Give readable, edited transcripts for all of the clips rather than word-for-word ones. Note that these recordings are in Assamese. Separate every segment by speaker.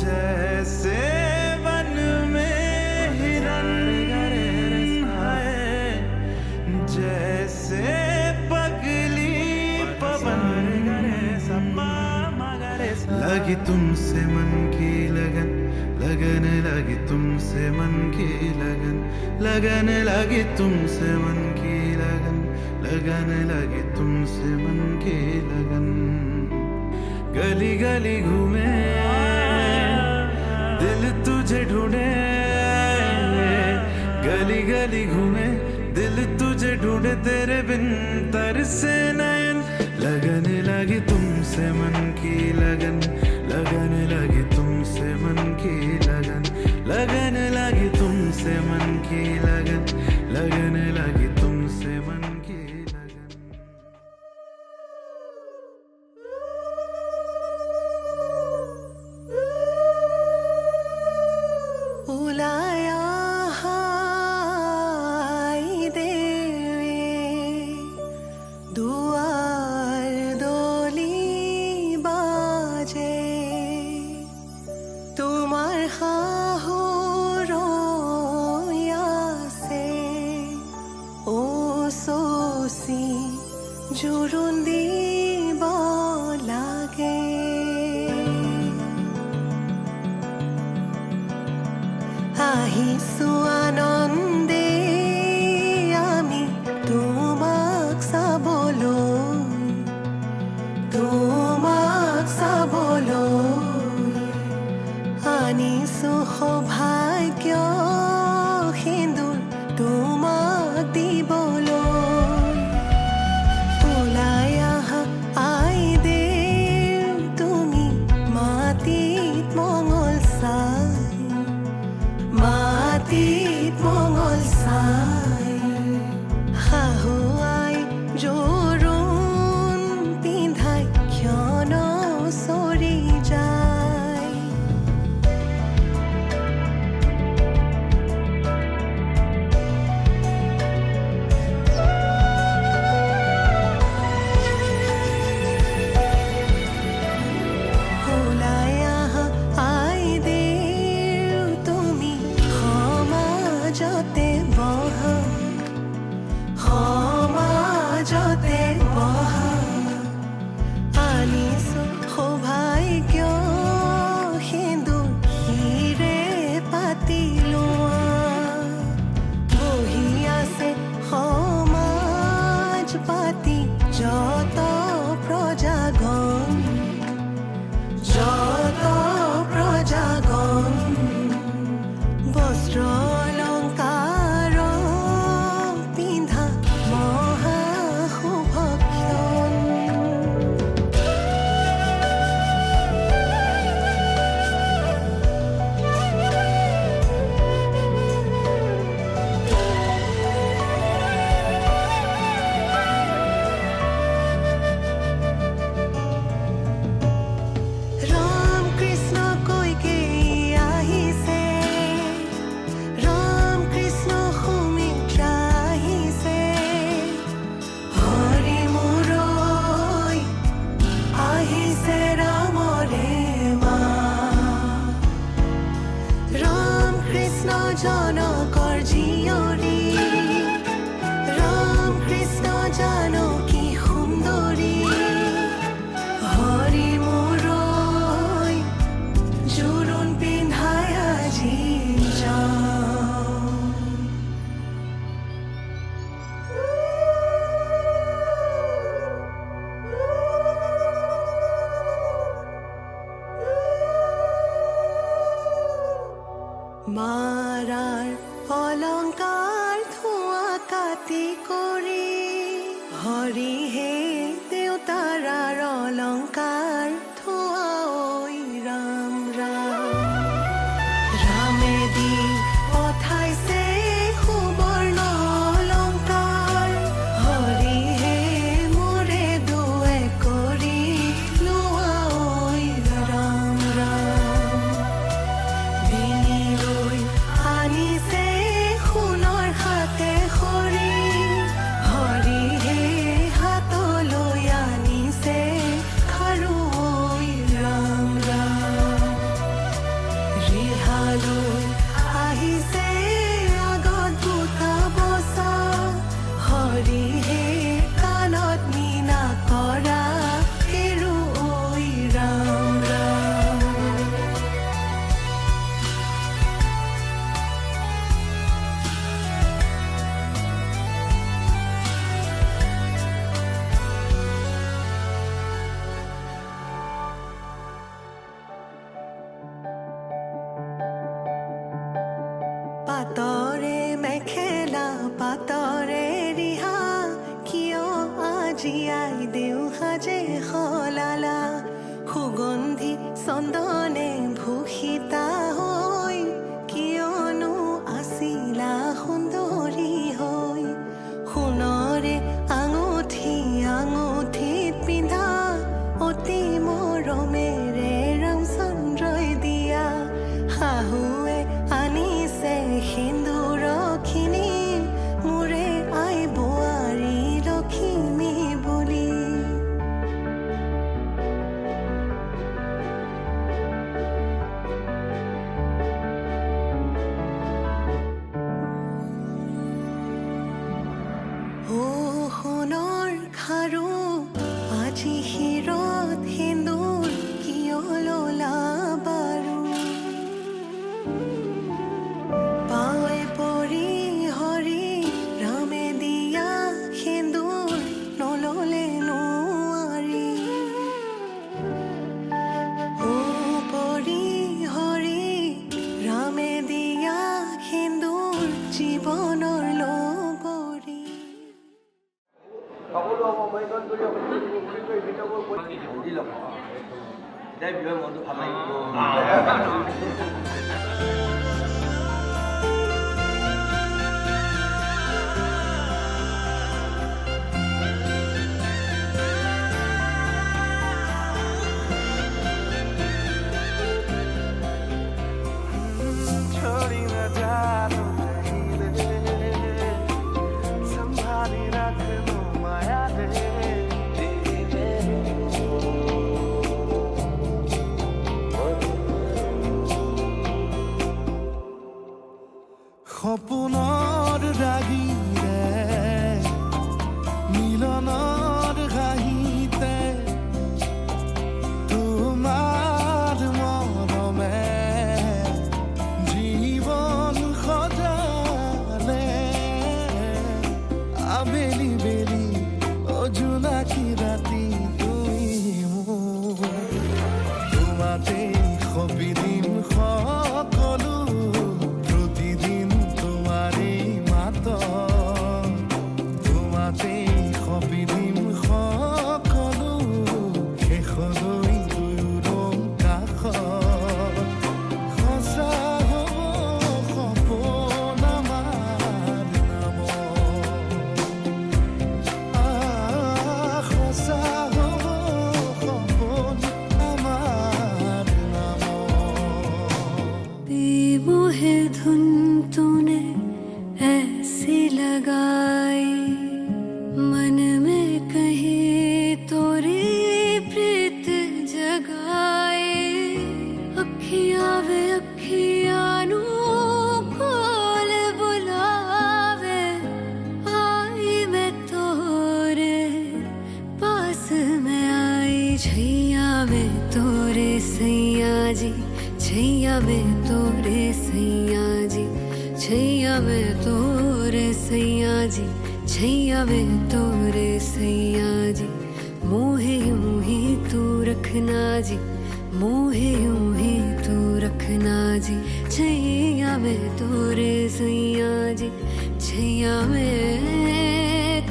Speaker 1: जैसे वन में हिरन है, जैसे पगली पवन लगी तुमसे मन की लगन, लगन लगी तुमसे मन की लगन, लगन लगी तुमसे मन की लगन, लगन लगी तुमसे मन की लगन। गली गली घूमे दिल तुझे ढूंढे, गली गली घूमे दिल तुझे ढूंढे, तेरे बिन तरसे नयन। लगन लगी तुमसे मन की लगन, लगन लगी तुमसे मन की लगन, लगन लगी तुमसे मन की लगन, लगन लगी तुमसे मन की लगन।
Speaker 2: उलाया हाय देवे दुआर दली बाजे, তোমার হাহুরয়াসে ও সোসি জুরুন দিব লাগে। আহিছো আনন্দে আমি তোমাক চাবলৈ, তোমাক চাবলৈ আনিছো সৌভাগ্য সিন্দুৰ তোমাক দিবলৈ। ওলাই আহা আই দেৱ তুমি মাটিত মঙল চাই, মাটিত মঙল চাই। শাহুৱাই জোৰোণ পিন্ধাই ক্ষণ চৰি যায়। ওলাই আহা আই দেৱ তুমি সমাজতে বহা, সমাজতে বহা। আনিছো সৌভাগ্য সিন্দুৰ হিৰে পাতি লোৱা, বহি আছে সমাজ পাতি যত প্ৰজাগণ, যত প্ৰজাগণ। বস্ত্ৰ অলংকাৰ পিন্ধা মহা শুভক্ষণ। ৰাম কৃষ্ণ কৈকে আহিছে, ৰাম কৃষ্ণ সুমিত্ৰা আহিছে। হৰি মুৰৈ আহিছে ৰামৰে মা, ৰাম কৃষ্ণ জনকৰ জীয়ৰী, ৰাম কৃষ্ণ জানকী সুন্দৰী। হৰি মুৰৈ জোৰোণ পিন্ধাই আজি যাওঁ। মাৰাৰ অলংকাৰ ধোঁৱা কাটি কৰি, হৰিহে দেউতাৰাৰ অলংকাৰ ধোঁৱা ঐ ৰাম ৰাম। ৰামে দি পঠাইছে সুবৰ্ণ অলংকাৰ, হৰিহে মোৰে দুৱে কৰি লোৱা ঐ ৰাম ৰাম। ডিঙিলৈ আনিছে সোণৰ হাতে খৰি, পাতৰে মেখেলা পাতৰে ৰিহা কিয় আজিয়াই দেও সাজে সলালা সুগন্ধি চন্দনে ভূষিতা হৈ কিয়নো আছিলা সুন্দৰী হৈ সোণৰে আঙুঠি আঙুঠিত পিন্ধা অতি মৰমেৰে ৰামচন্দ্ৰই দিয়া শাহুৱে আনিছে সিন্দুৰখিনি মোৰে আই বোৱাৰী লখিমী বুলি সোণৰ খাৰু আজি শিৰত সিন্দুৰ কিয় ললা বাৰু পাৱে পৰি হৰি ৰামে দিয়া সিন্দুৰ নললে নোৱাৰি পৰি হৰি ৰামে দিয়া সিন্দুৰ জীৱনৰ লগৰী
Speaker 3: সকলো অৱমানন কৰি বুজি ল'ব এতিয়া বিহুৰ মনটো ভাল লাগিব
Speaker 1: छोड़ी न जानो संभाली रख लो माया दे সপোনৰ ৰাগিৰে মিলনৰ ঘাঁহিতে তোমাৰ মৰমে জীৱন সজালে আবেলি বেলি অজোনাকি ৰাতি তুমি মোৰ তোমাতে সবিদিন সকলো প্ৰতিদিন তোমাৰে মাত তোমাতে সবিদিন সকলো শেষলৈ দুয়োৰং কাষত সঁচা হ'ব সপোন আমাৰ নামত সঁচা হ'ব সপোন আমাৰ নামত
Speaker 2: बेमोहे धुन तूने ऐसी लगाई मन में कहीं तोरी प्रीत जगाए अखियां वे अखियां नू कोल बुलावे आई मैं तोरे पास में आई छैया वे तोरे सैया जी छैया वे तोरे सैया जी छैया वे तोरे सैया जी छैया वे तोरे सैया जी मोहे यूं ही तू रखना जी मोहे यूं ही तू रखना जी छैया वे तोरे सैया जी छैया वे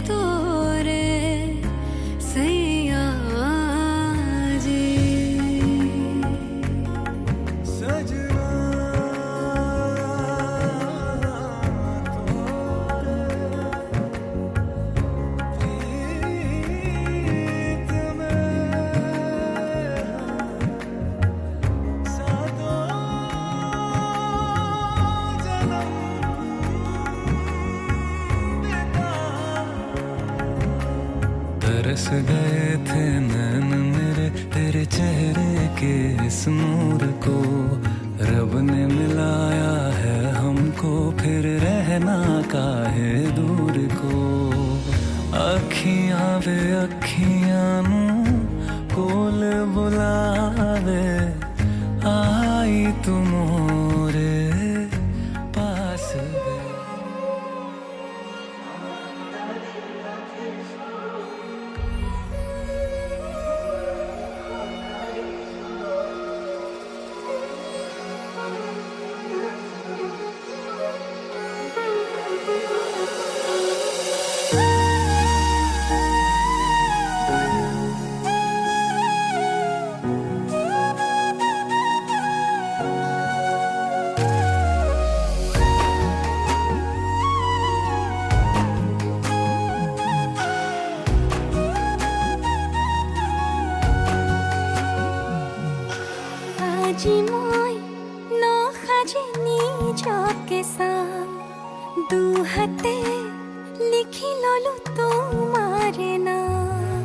Speaker 2: तोरे सैया जी
Speaker 1: सजना प्रीत में सातों जन्म बिता तरस गए थे नैन मेरे तेरे चेहरे के इस नूर को रब ने मिलाया है हमको फिर रहना काहे दूर को अखियां वे अखियां नू कोल बुलावे आई तुमोरे पास वे
Speaker 2: মই নসাজে নিজকে চাম দুহাতে লিখি ললো তোমাৰে নাম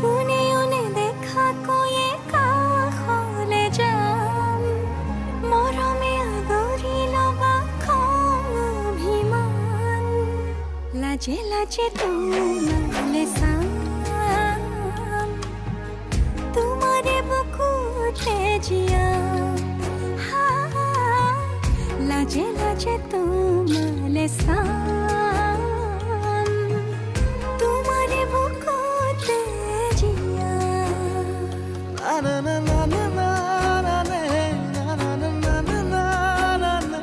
Speaker 2: কোনেও নেদেখা কৈয়ে কাষলে যাম মৰমে আদৰি লবা খং অভিমান লাজে লাজে তোমালে চাম তোমাৰে বুকুতে জিয়াম লাজে লাজে তোমালে চাম তোমাৰে বুকুতে জিয়াম
Speaker 1: না না না না না না না না না না না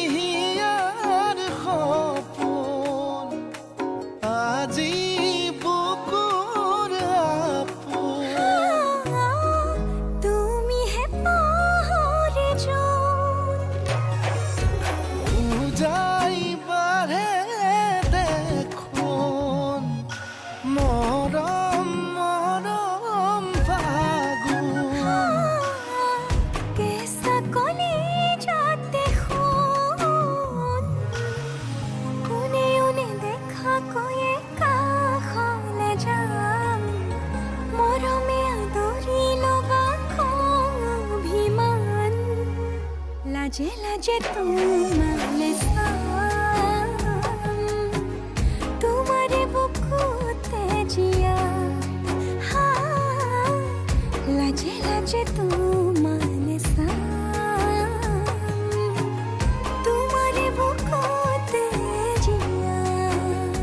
Speaker 1: দুটিয়াৰ সপোন আজি বুকুৰ আপোন
Speaker 2: তুমিহে পাহৰি যোন
Speaker 1: উজাই বাঢ়ে দেখোন মৰম মৰম ফাগুন
Speaker 2: কেঁচা কলিজাতে সোণ কোনেও নেদেখা কৈয়ে কাষলে যাম মৰমে আদৰি লবা খং অভিমান লাজে লাজে তোমালে চাম তোমাৰে বুকুতে জিয়াম লাজে লাজে তোমালে চাম তোমাৰে বুকুতে জিয়াম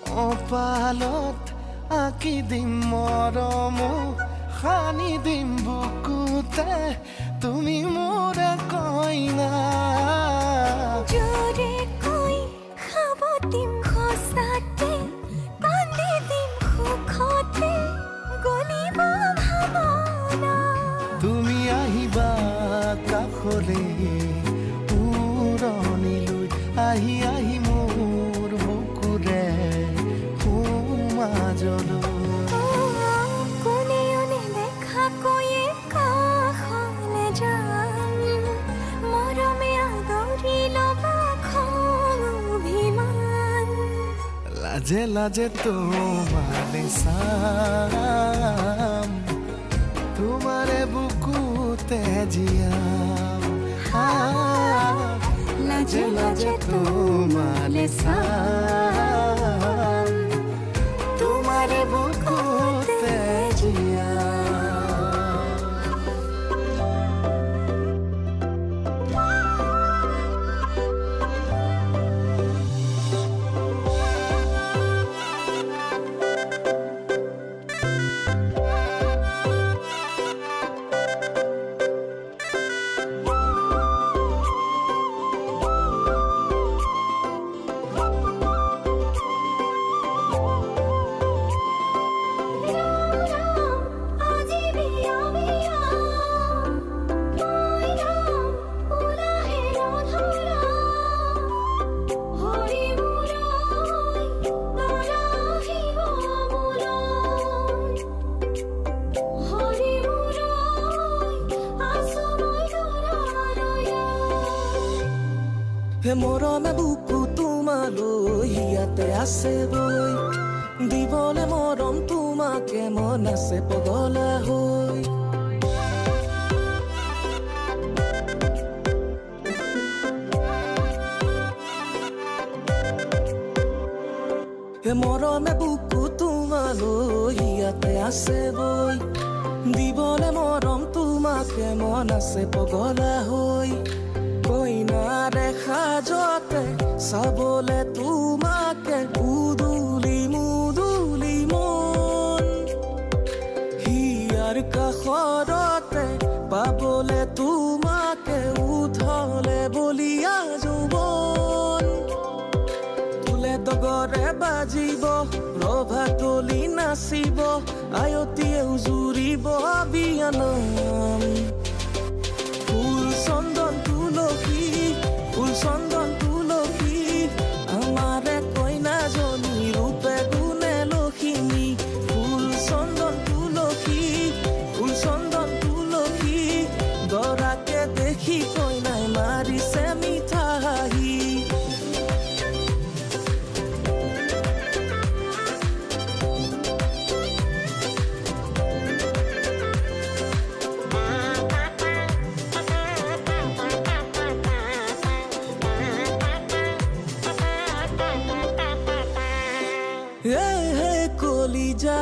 Speaker 1: কপালত আঁকি দিম মৰম সানি দিম বুকুতে তুমি মোৰ কইনা
Speaker 2: জোৰে কৈ খাব দিম সঁচাতে কান্দি দিম সুখতে গলিব ভাৱনা
Speaker 1: তুমি আহিবা কাষলে উৰণিলৈ আহি আহি মোৰ বুকুৰে সোমাজলৈ
Speaker 2: কোনেও নেদেখা কৈয়ে কাষলে যাম মৰমে আদৰি লবা খং অভিমান
Speaker 1: লাজে লাজে তোমালে চাম তোমাৰে বুকুতে জিয়াম
Speaker 2: লাজে লাজে তোমালে চাম তোমাৰে বুকুতে জিয়াম
Speaker 4: হে মৰমে বুকু তোমালৈ ইয়াতে আছে বৈ দিবলে মৰম তোমাকে মন আছে পগলা হৈ মৰমে বুকু তোমালৈ ইয়াতে আছে বৈ দিবলে মৰম তোমাকে মন আছে পগলা হৈ কইনা দেখা যতে চাবলে তোমাকে উদুলি মুদুলি মন হিয়াৰ কাষৰতে পাবলে তোমাকে উঠলে বলিয়া যৌৱন তুলে দগৰে বাজিব ৰভা তলি নাচিব আয়তীয়ে জুৰিব বিয়ানাম ফুল চন্দন তুলসী আমাৰে কইনাজনী ৰূপে গুণে লখিমী ফুল চন্দন তুলসী দৰাকে দেখি কইনাই মাৰিছে মিঠা হাঁহি কলিজা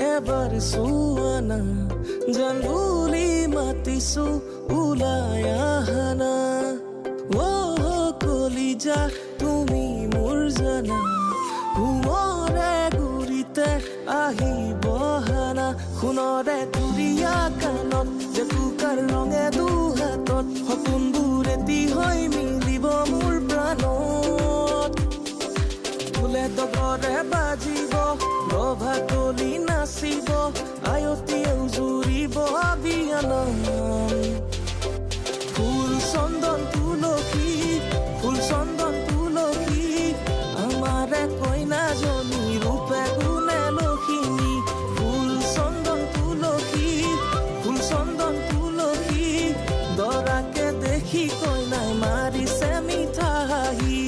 Speaker 4: এবাৰ চুৱানা জানুলি মাতিছো ওলাই আহানা কলিজা তুমি মোৰ জানা সোণৰে গুৰিতে আহি বহানা সোণৰে কুৰিয়া কাণত জেতুকাৰ ৰঙে দুহাতত সপোনবোৰ এটি হৈ মিলিব মোৰ প্ৰাণত ফুলে দগৰে বাজিব ৰভা তলি নাচিব আয়তীয়ে জুৰিব বিয়ানাম ফুল চন্দন তুলসী আমাৰে কইনাজনী ৰূপে গুণে লখিমী ফুল চন্দন তুলসী দৰাকে দেখি কইনাই মাৰিছে মিঠা হাঁহি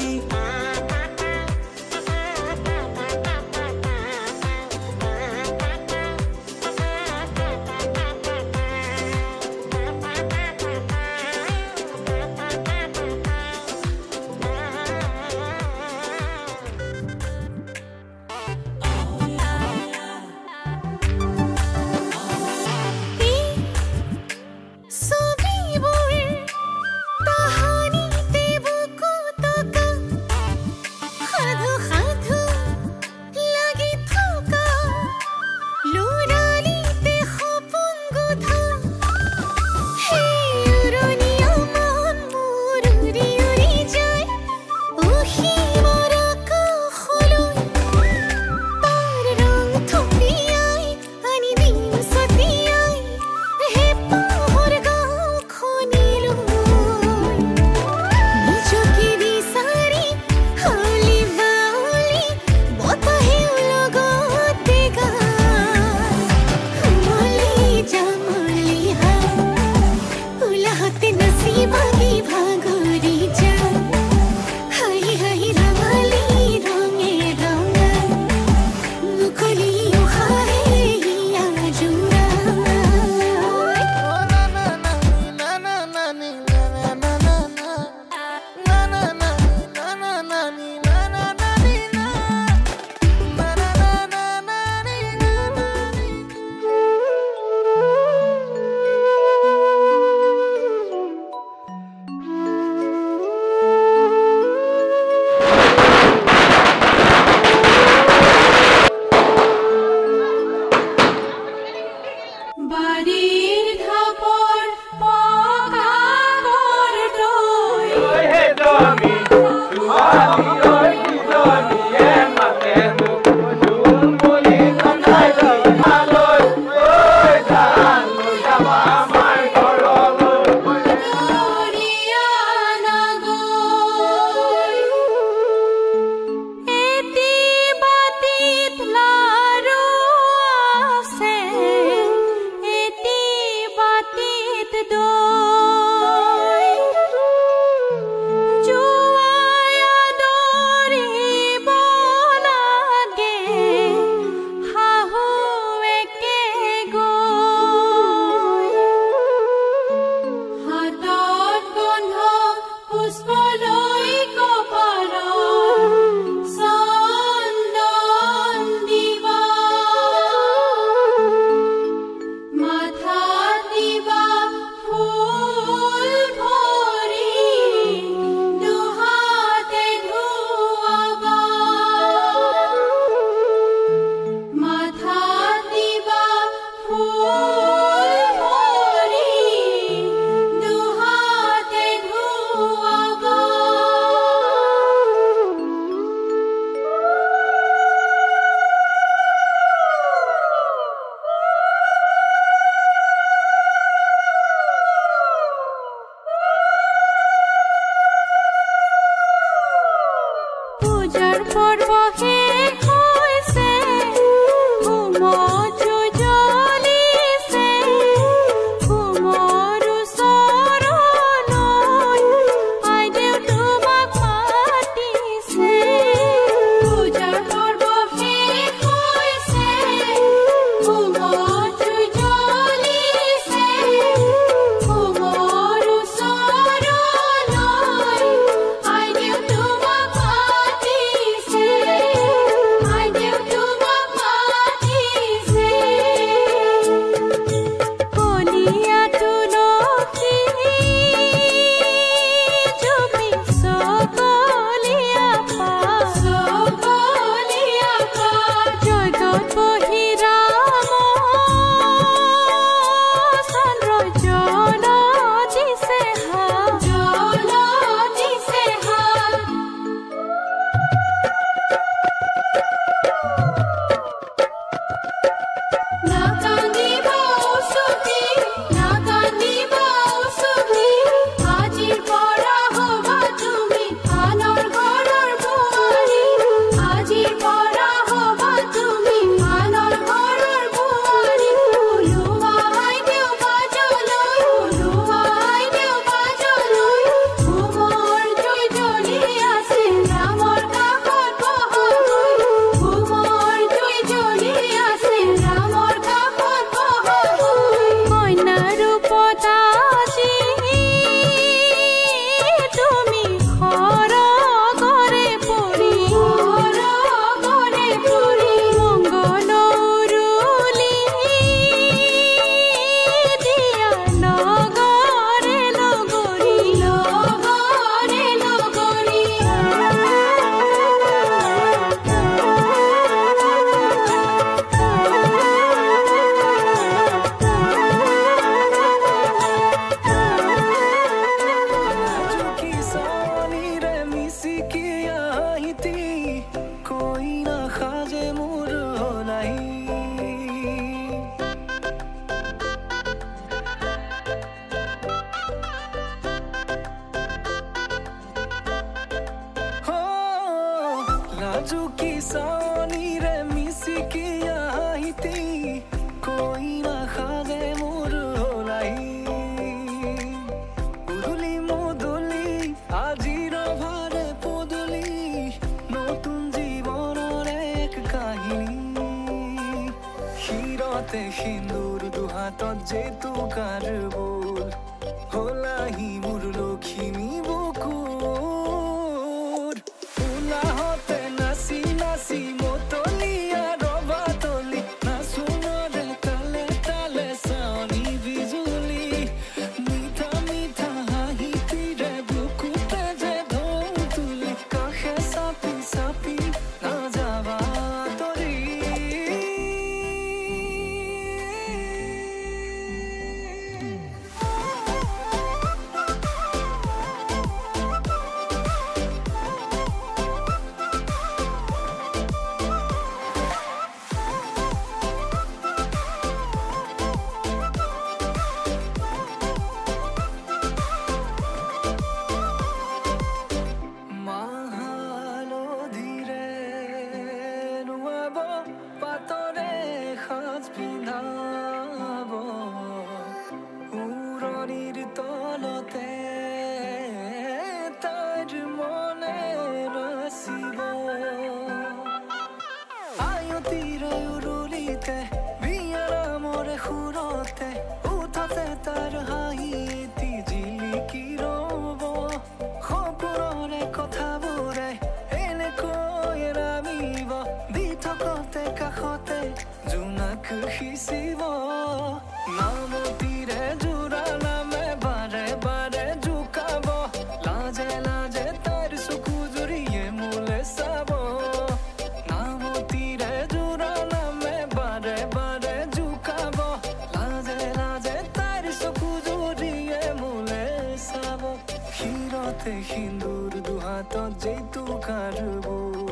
Speaker 4: হিৰতে সিন্দুৰ দুহাতত জেতুকাৰ বোল হলাহি মোৰ লখিমী বুকুৰ উলাহতে নাচি নাচি মতলীয়া ৰবা তলি নাচোনৰে তালে তালে চানি বিজুলি মিঠা মিঠা হাঁহিতিৰে বুকুতে যে ঢৌ তুলি কাষে চাপি চাপি নাযাবা তৰি মাহালধিৰে নুৱাব পাতৰে সাজ পিন্ধাব উৰণিৰ তলতে তাইৰ মনে নাচিব আয়তিৰে উৰুলিতে বিয়াৰামৰে সুৰতে উঠতে তাৰ হাঁহি এটি জিলিকি ৰ'ব সপোনৰে কথাবোৰে এনেকৈ নামিব দি থকতে কাষতে জোনাক সিঁচিব নামতিৰে জোৰা নামে বাৰে বাৰে জোকাব লাজে লাজে তাইৰ চকু জুৰিয়ে মোলে চাব নামতিৰে জোৰা নামে বাৰে বাৰে জোকাব লাজে লাজে তাইৰ চকু জুৰিয়ে মোলে চাব হিৰতে সিন্দুৰ দুহাতত জেতুকাৰ বোল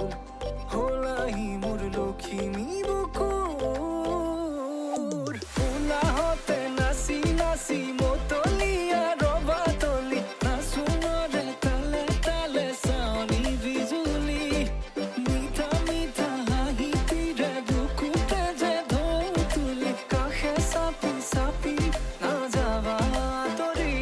Speaker 4: হলাহি মোৰ লখিমী বুকুৰ উলাহতে নাচি নাচি মতলীয়া ৰবা তলি নাচোনৰে তালে তালে চানি বিজুলি মিঠা মিঠা হাঁহিতিৰে বুকুতে যে ঢৌ তুলি কাষে চাপি চাপি নাযাবা তৰি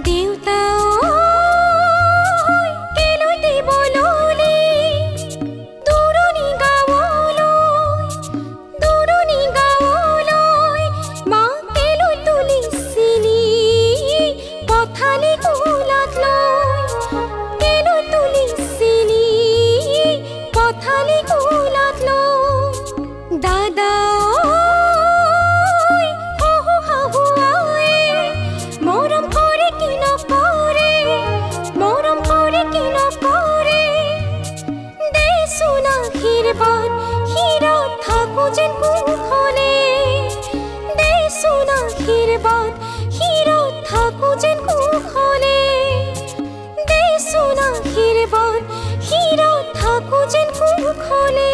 Speaker 2: দেউতা কেলৈ দিবলৈ দূৰণি গাঁৱলৈ মা কেলৈ তুলিছিলি পথালি কোলাত লৈ কেলৈ তুলিছিলি পথালি কোলাত লৈ দাদা শহু শাহুৱাই মৰম কৰে কি নকৰে দেচোন আশীৰ্বাদ হিৰত থাকো যেন কুশলে দেচোন আশীৰ্বাদ হিৰত থাকো যেন কুশলে দেচোন আশীৰ্বাদ হিৰত থাকো যেন কুশলে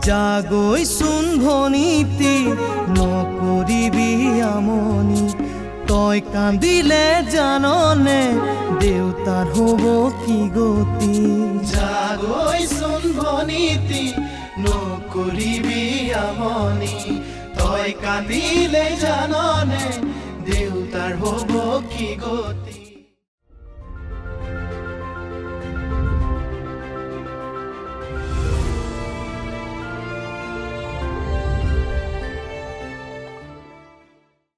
Speaker 4: জাগৈচোন ভনীতি নকৰিবি আমনি তই কান্দিলে জাননে দেউতাৰ হ'ব কি গতি
Speaker 5: জাগৈচোন ভনীতি নকৰিবি আমনি তই কান্দিলে জাননে দেউতাৰ হ'ব কি গতি